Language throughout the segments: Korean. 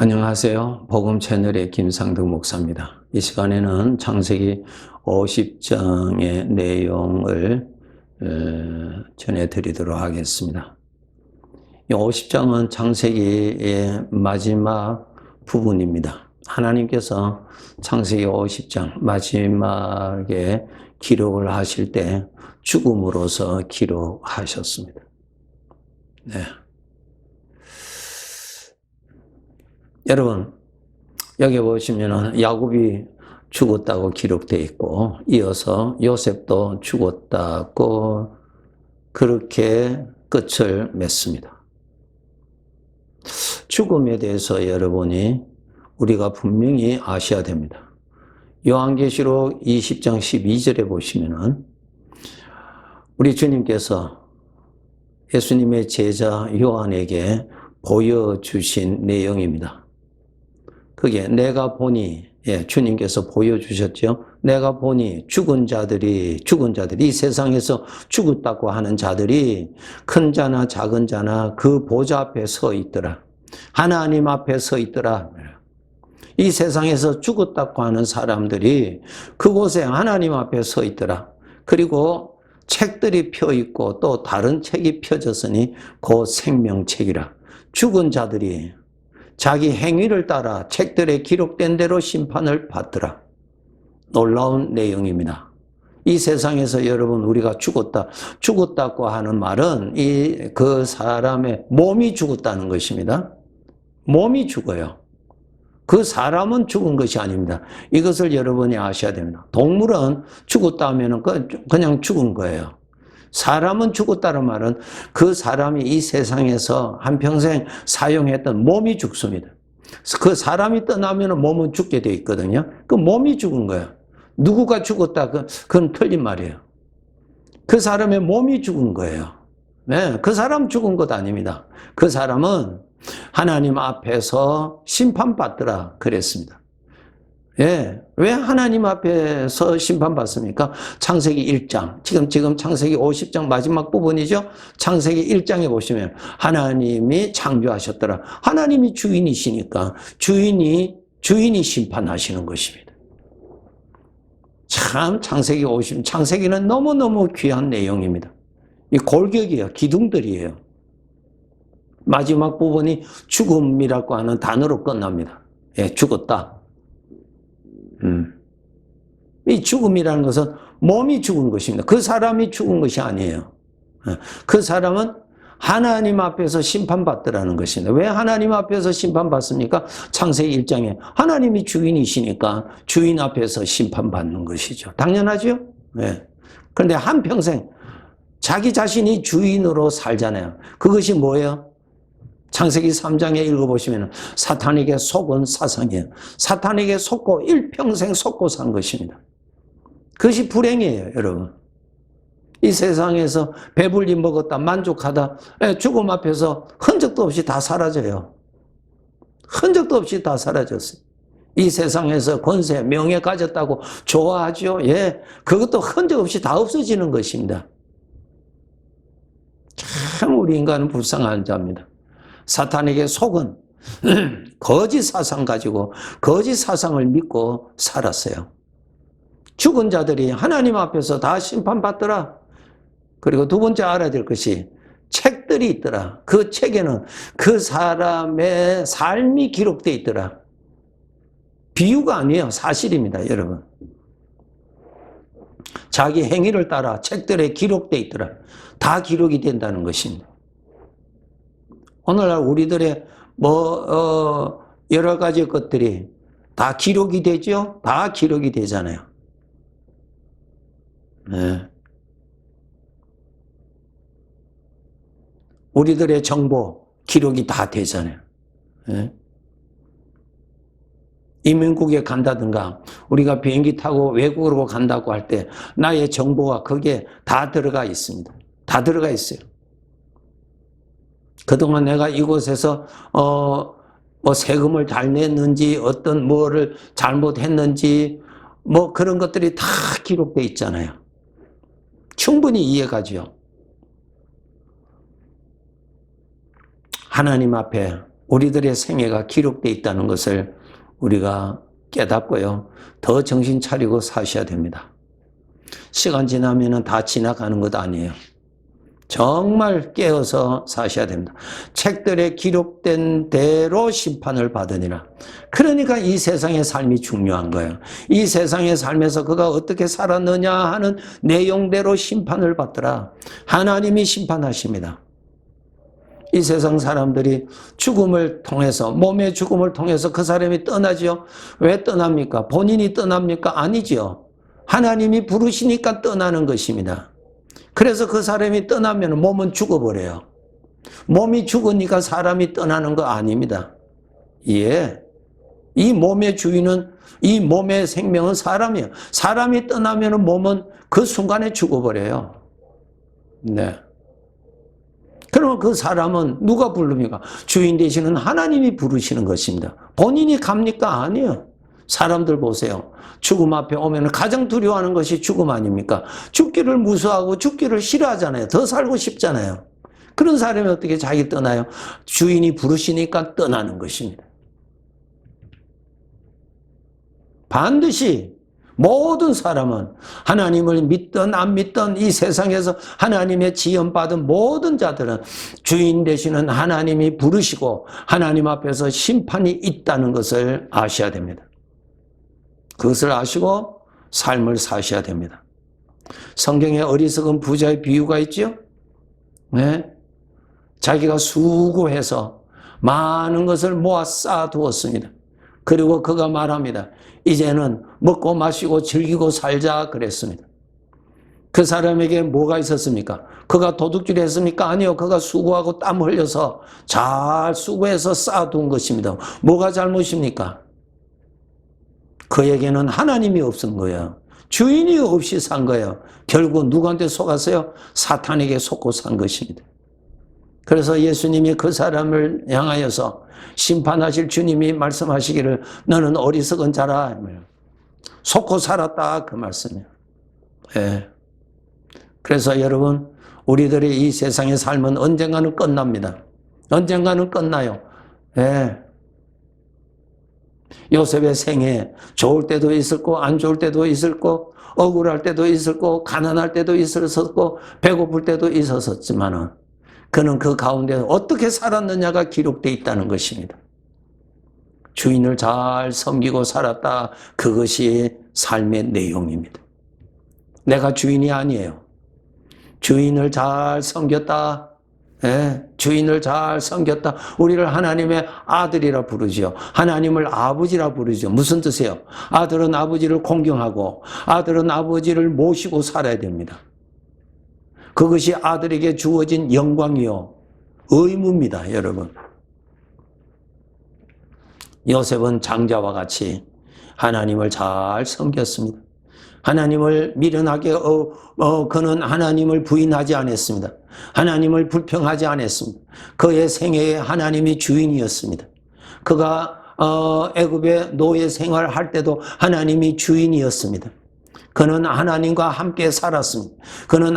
안녕하세요. 복음 채널의 김상득 목사입니다. 이 시간에는 창세기 50장의 내용을 전해드리도록 하겠습니다. 이 50장은 창세기의 마지막 부분입니다. 하나님께서 창세기 50장 마지막에 기록을 하실 때 죽음으로서 기록하셨습니다. 네. 여러분, 여기 보시면은 야곱이 죽었다고 기록되어 있고, 이어서 요셉도 죽었다고 그렇게 끝을 맺습니다. 죽음에 대해서 여러분이 우리가 분명히 아셔야 됩니다. 요한계시록 20장 12절에 보시면은 우리 주님께서 예수님의 제자 요한에게 보여주신 내용입니다. 그게 내가 보니, 주님께서 보여주셨죠. 내가 보니 죽은 자들이 이 세상에서 죽었다고 하는 자들이 큰 자나 작은 자나 그 보좌 앞에 서 있더라. 하나님 앞에 서 있더라. 이 세상에서 죽었다고 하는 사람들이 그곳에 하나님 앞에 서 있더라. 그리고 책들이 펴 있고 또 다른 책이 펴졌으니 그 생명책이라. 죽은 자들이 자기 행위를 따라 책들에 기록된 대로 심판을 받더라. 놀라운 내용입니다. 이 세상에서 여러분 우리가 죽었다고 하는 말은 그 사람의 몸이 죽었다는 것입니다. 몸이 죽어요. 그 사람은 죽은 것이 아닙니다. 이것을 여러분이 아셔야 됩니다. 동물은 죽었다 하면 그냥 죽은 거예요. 사람은 죽었다는 말은 그 사람이 이 세상에서 한평생 사용했던 몸이 죽습니다. 그 사람이 떠나면 몸은 죽게 되어 있거든요. 그 몸이 죽은 거예요. 누구가 죽었다, 그건 틀린 말이에요. 그 사람의 몸이 죽은 거예요. 네, 그 사람 죽은 것 아닙니다. 그 사람은 하나님 앞에서 심판받더라 그랬습니다. 왜 하나님 앞에서 심판받습니까? 창세기 1장, 지금 창세기 50장 마지막 부분이죠. 창세기 1장에 보시면 하나님이 창조하셨더라. 하나님이 주인이시니까 주인이 심판하시는 것입니다. 참 창세기는 너무너무 귀한 내용입니다. 이 골격이에요. 기둥들이에요. 마지막 부분이 죽음이라고 하는 단어로 끝납니다. 죽었다. 이 죽음이라는 것은 몸이 죽은 것입니다. 그 사람이 죽은 것이 아니에요. 그 사람은 하나님 앞에서 심판받더라는 것입니다. 왜 하나님 앞에서 심판받습니까? 창세기 1장에 하나님이 주인이시니까 주인 앞에서 심판받는 것이죠. 당연하죠? 네. 그런데 한평생 자기 자신이 주인으로 살잖아요. 그것이 뭐예요? 창세기 3장에 읽어보시면 사탄에게 속은 사상이에요. 사탄에게 속고 일평생 속고 산 것입니다. 그것이 불행이에요, 여러분. 이 세상에서 배불리 먹었다 만족하다 죽음 앞에서 흔적도 없이 다 사라져요. 흔적도 없이 다 사라졌어요. 이 세상에서 권세, 명예 가졌다고 좋아하죠. 그것도 흔적 없이 다 없어지는 것입니다. 참 우리 인간은 불쌍한 자입니다. 사탄에게 속은 거짓 사상 가지고 거짓 사상을 믿고 살았어요. 죽은 자들이 하나님 앞에서 다 심판받더라. 그리고 두 번째 알아야 될 것이 책들이 있더라. 그 책에는 그 사람의 삶이 기록되어 있더라. 비유가 아니에요. 사실입니다, 여러분. 자기 행위를 따라 책들에 기록되어 있더라. 다 기록이 된다는 것입니다. 오늘날 우리들의 여러 가지 것들이 다 기록이 되죠? 다 기록이 되잖아요. 네. 우리들의 정보 기록이 다 되잖아요. 네. 이민국에 간다든가 우리가 비행기 타고 외국으로 간다고 할 때 나의 정보가 거기에 다 들어가 있습니다. 다 들어가 있어요. 그동안 내가 이곳에서 세금을 잘 냈는지 어떤 뭐를 잘못했는지 그런 것들이 다 기록되어 있잖아요. 충분히 이해가죠. 하나님 앞에 우리들의 생애가 기록되어 있다는 것을 우리가 깨닫고요. 더 정신 차리고 사셔야 됩니다. 시간 지나면 다 지나가는 것 아니에요. 정말 깨어서 사셔야 됩니다. 책들에 기록된 대로 심판을 받으니라. 그러니까 이 세상의 삶이 중요한 거예요. 이 세상의 삶에서 그가 어떻게 살았느냐 하는 내용대로 심판을 받더라. 하나님이 심판하십니다. 이 세상 사람들이 죽음을 통해서, 몸의 죽음을 통해서 그 사람이 떠나지요. 왜 떠납니까? 본인이 떠납니까? 아니지요. 하나님이 부르시니까 떠나는 것입니다. 그래서 그 사람이 떠나면 몸은 죽어버려요. 몸이 죽으니까 사람이 떠나는 거 아닙니다. 예. 이 몸의 주인은, 이 몸의 생명은 사람이에요. 사람이 떠나면 몸은 그 순간에 죽어버려요. 네. 그러면 그 사람은 누가 부릅니까? 주인 되시는 하나님이 부르시는 것입니다. 본인이 갑니까? 아니에요. 사람들 보세요. 죽음 앞에 오면 가장 두려워하는 것이 죽음 아닙니까? 죽기를 무서워하고 죽기를 싫어하잖아요. 더 살고 싶잖아요. 그런 사람이 어떻게 자기 떠나요? 주인이 부르시니까 떠나는 것입니다. 반드시 모든 사람은 하나님을 믿든 안 믿든 이 세상에서 하나님의 지원받은 모든 자들은 주인 되시는 하나님이 부르시고 하나님 앞에서 심판이 있다는 것을 아셔야 됩니다. 그것을 아시고 삶을 사셔야 됩니다. 성경에 어리석은 부자의 비유가 있죠? 네. 자기가 수고해서 많은 것을 모아 쌓아두었습니다. 그리고 그가 말합니다. 이제는 먹고 마시고 즐기고 살자 그랬습니다. 그 사람에게 뭐가 있었습니까? 그가 도둑질 했습니까? 아니요. 그가 수고하고 땀 흘려서 잘 수고해서 쌓아둔 것입니다. 뭐가 잘못입니까? 그에게는 하나님이 없은 거예요. 주인이 없이 산 거예요. 결국 누구한테 속았어요? 사탄에게 속고 산 것입니다. 그래서 예수님이 그 사람을 향하여서 심판하실 주님이 말씀하시기를 너는 어리석은 자라. 속고 살았다. 그 말씀이에요. 예. 그래서 여러분, 우리들의 이 세상의 삶은 언젠가는 끝납니다. 언젠가는 끝나요. 예. 요셉의 생에 좋을 때도 있었고 안 좋을 때도 있었고 억울할 때도 있었고 가난할 때도 있었고 배고플 때도 있었지만은 그는 그 가운데 어떻게 살았느냐가 기록되어 있다는 것입니다. 주인을 잘 섬기고 살았다. 그것이 삶의 내용입니다. 내가 주인이 아니에요. 주인을 잘 섬겼다. 예, 주인을 잘 섬겼다. 우리를 하나님의 아들이라 부르죠. 하나님을 아버지라 부르죠. 무슨 뜻이에요? 아들은 아버지를 공경하고 아들은 아버지를 모시고 살아야 됩니다. 그것이 아들에게 주어진 영광이요 의무입니다. 여러분. 요셉은 장자와 같이 하나님을 잘 섬겼습니다. 하나님을 미련하게 그는 하나님을 부인하지 않았습니다. 하나님을 불평하지 않았습니다. 그의 생애에 하나님이 주인이었습니다. 그가 애굽의 노예 생활할 때도 하나님이 주인이었습니다. 그는 하나님과 함께 살았습니다. 그는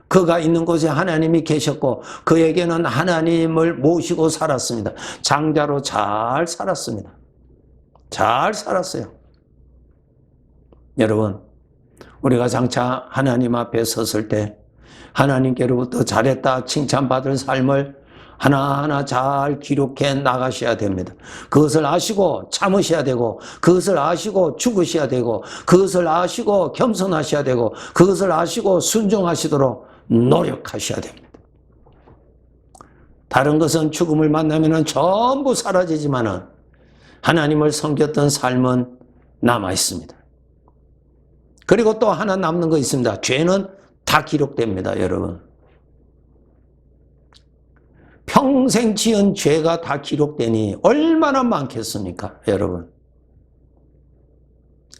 그가 있는 곳에 하나님이 계셨고 그에게는 하나님을 모시고 살았습니다. 장자로 잘 살았습니다. 잘 살았어요. 여러분, 우리가 장차 하나님 앞에 섰을 때 하나님께로부터 잘했다 칭찬받을 삶을 하나하나 잘 기록해 나가셔야 됩니다. 그것을 아시고 참으셔야 되고 그것을 아시고 죽으셔야 되고 그것을 아시고 겸손하셔야 되고 그것을 아시고 순종하시도록 노력하셔야 됩니다. 다른 것은 죽음을 만나면 전부 사라지지만은 하나님을 섬겼던 삶은 남아 있습니다. 그리고 또 하나 남는 거 있습니다. 죄는 다 기록됩니다, 여러분. 평생 지은 죄가 다 기록되니 얼마나 많겠습니까, 여러분.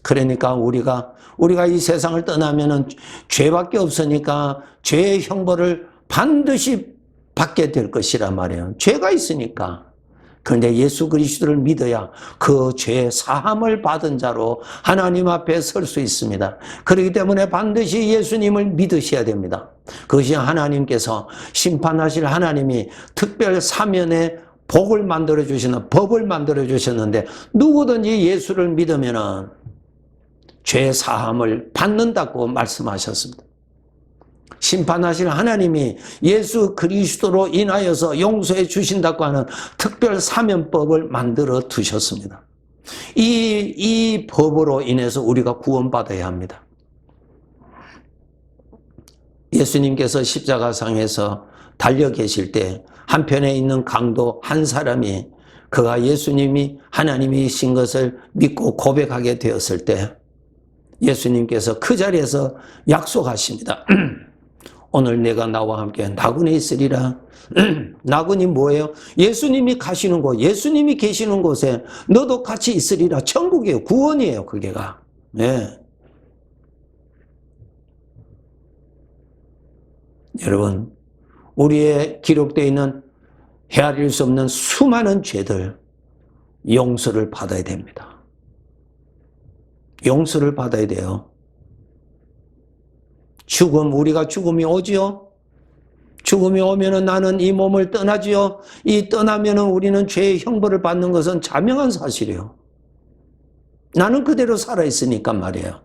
그러니까 우리가 이 세상을 떠나면은 죄밖에 없으니까 죄의 형벌을 반드시 받게 될 것이란 말이에요. 죄가 있으니까. 그런데 예수 그리스도를 믿어야 그 죄 사함을 받은 자로 하나님 앞에 설 수 있습니다. 그렇기 때문에 반드시 예수님을 믿으셔야 됩니다. 그것이 하나님께서 심판하실 하나님이 특별 사면의 법을 만들어 주셨는데 누구든지 예수를 믿으면은 죄 사함을 받는다고 말씀하셨습니다. 심판하실 하나님이 예수 그리스도로 인하여서 용서해 주신다고 하는 특별 사면법을 만들어 두셨습니다. 이 법으로 인해서 우리가 구원받아야 합니다. 예수님께서 십자가상에서 달려 계실 때 한편에 있는 강도 한 사람이 그가 예수님이 하나님이신 것을 믿고 고백하게 되었을 때 예수님께서 그 자리에서 약속하십니다. 오늘 내가 나와 함께 나군에 있으리라. 나군이 뭐예요? 예수님이 가시는 곳, 예수님이 계시는 곳에 너도 같이 있으리라. 천국이에요. 구원이에요. 그게가. 네. 여러분, 우리의 기록되어 있는 헤아릴 수 없는 수많은 죄들 용서를 받아야 됩니다. 용서를 받아야 돼요. 우리가 죽음이 오지요? 죽음이 오면은 나는 이 몸을 떠나지요? 이 떠나면은 우리는 죄의 형벌을 받는 것은 자명한 사실이에요. 나는 그대로 살아있으니까 말이에요.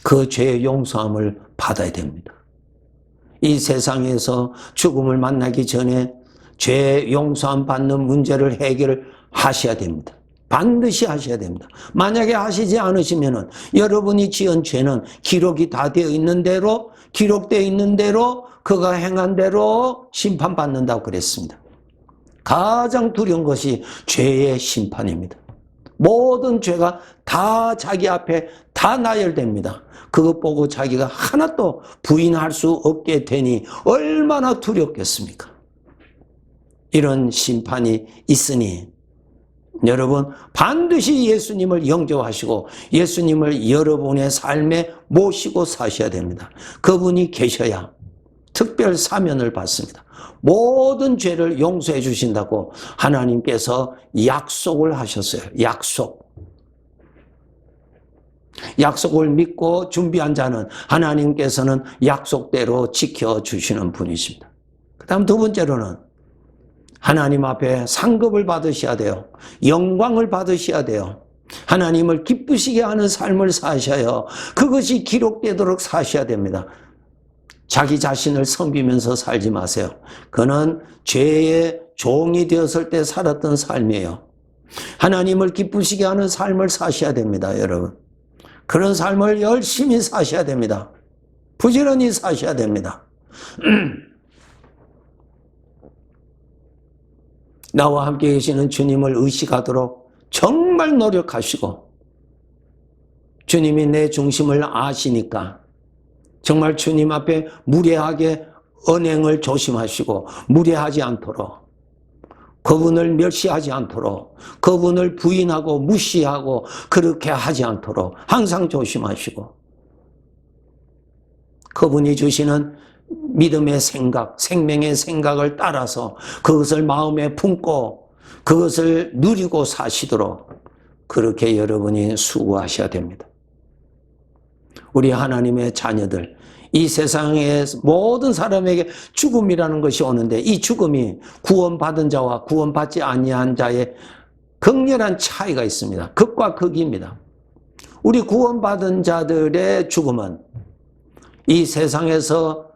그 죄의 용서함을 받아야 됩니다. 이 세상에서 죽음을 만나기 전에 죄 용서함 받는 문제를 해결하셔야 됩니다. 반드시 하셔야 됩니다. 만약에 하시지 않으시면은 여러분이 지은 죄는 기록이 다 되어 있는 대로, 기록되어 있는 대로, 그가 행한 대로 심판받는다고 그랬습니다. 가장 두려운 것이 죄의 심판입니다. 모든 죄가 다 자기 앞에 다 나열됩니다. 그것 보고 자기가 하나도 부인할 수 없게 되니 얼마나 두렵겠습니까? 이런 심판이 있으니 여러분 반드시 예수님을 영접하시고 예수님을 여러분의 삶에 모시고 사셔야 됩니다. 그분이 계셔야 특별 사면을 받습니다. 모든 죄를 용서해 주신다고 하나님께서 약속을 하셨어요. 약속을 믿고 준비한 자는 하나님께서는 약속대로 지켜주시는 분이십니다. 그 다음 두 번째로는 하나님 앞에 상급을 받으셔야 돼요. 영광을 받으셔야 돼요. 하나님을 기쁘시게 하는 삶을 사셔요. 그것이 기록되도록 사셔야 됩니다. 자기 자신을 섬기면서 살지 마세요. 그는 죄의 종이 되었을 때 살았던 삶이에요. 하나님을 기쁘시게 하는 삶을 사셔야 됩니다, 여러분. 그런 삶을 열심히 사셔야 됩니다. 부지런히 사셔야 됩니다. 나와 함께 계시는 주님을 의식하도록 정말 노력하시고 주님이 내 중심을 아시니까 정말 주님 앞에 무례하게 언행을 조심하시고 무례하지 않도록 그분을 멸시하지 않도록 그분을 부인하고 무시하고 그렇게 하지 않도록 항상 조심하시고 그분이 주시는 믿음의 생각, 생명의 생각을 따라서 그것을 마음에 품고 그것을 누리고 사시도록 그렇게 여러분이 수고하셔야 됩니다. 우리 하나님의 자녀들, 이 세상의 모든 사람에게 죽음이라는 것이 오는데 이 죽음이 구원받은 자와 구원받지 아니한 자의 극렬한 차이가 있습니다. 극과 극입니다. 우리 구원받은 자들의 죽음은 이 세상에서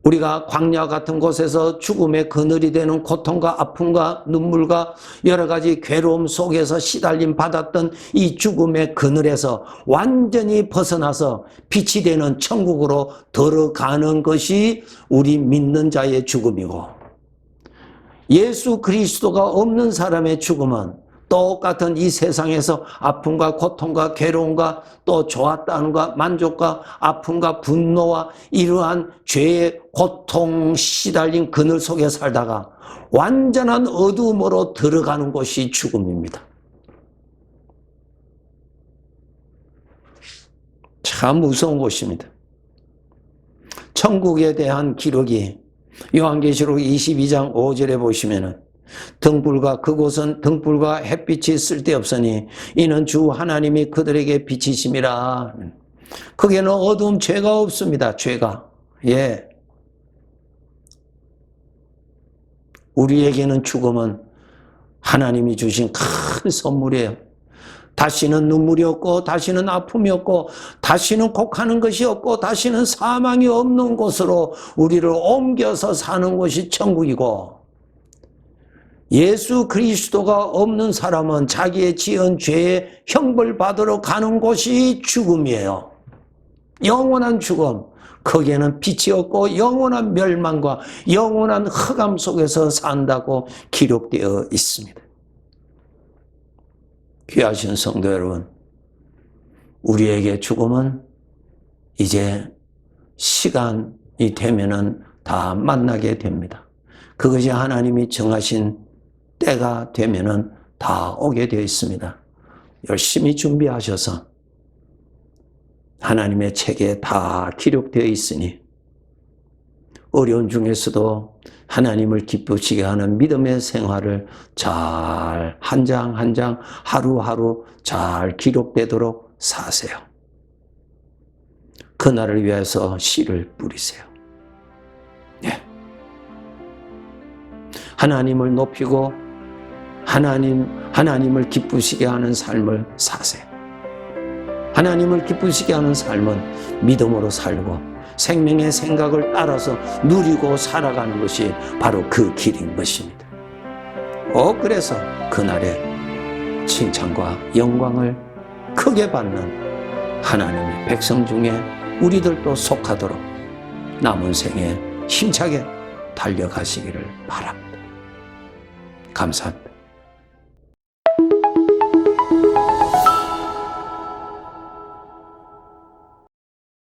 우리가 광야 같은 곳에서 죽음의 그늘이 되는 고통과 아픔과 눈물과 여러 가지 괴로움 속에서 시달림 받았던 이 죽음의 그늘에서 완전히 벗어나서 빛이 되는 천국으로 들어가는 것이 우리 믿는 자의 죽음이고 예수 그리스도가 없는 사람의 죽음은 똑같은 이 세상에서 아픔과 고통과 괴로움과 또 좋았다는가 만족과 아픔과 분노와 이러한 죄의 고통 시달린 그늘 속에 살다가 완전한 어둠으로 들어가는 것이 죽음입니다. 참 무서운 것입니다. 천국에 대한 기록이 요한계시록 22장 5절에 보시면은 그곳은 등불과 햇빛이 쓸데없으니 이는 주 하나님이 그들에게 비치심이라. 거기에는 어두움 죄가 없습니다. 죄가. 예. 우리에게는 죽음은 하나님이 주신 큰 선물이에요. 다시는 눈물이 없고, 다시는 아픔이 없고, 다시는 곡하는 것이 없고, 다시는 사망이 없는 곳으로 우리를 옮겨서 사는 곳이 천국이고, 예수 그리스도가 없는 사람은 자기의 지은 죄의 형벌 받으러 가는 곳이 죽음이에요. 영원한 죽음. 거기에는 빛이 없고 영원한 멸망과 영원한 흑암 속에서 산다고 기록되어 있습니다. 귀하신 성도 여러분, 우리에게 죽음은 이제 시간이 되면은 다 만나게 됩니다. 그것이 하나님이 정하신 때가 되면은 다 오게 되어 있습니다. 열심히 준비하셔서 하나님의 책에 다 기록되어 있으니 어려운 중에서도 하나님을 기쁘시게 하는 믿음의 생활을 잘 한 장 한 장 하루하루 잘 기록되도록 사세요. 그날을 위해서 씨를 뿌리세요. 네. 하나님을 높이고 하나님을 기쁘시게 하는 삶을 사세요. 하나님을 기쁘시게 하는 삶은 믿음으로 살고 생명의 생각을 따라서 누리고 살아가는 것이 바로 그 길인 것입니다. 그래서 그날에 칭찬과 영광을 크게 받는 하나님의 백성 중에 우리들도 속하도록 남은 생에 힘차게 달려가시기를 바랍니다. 감사합니다.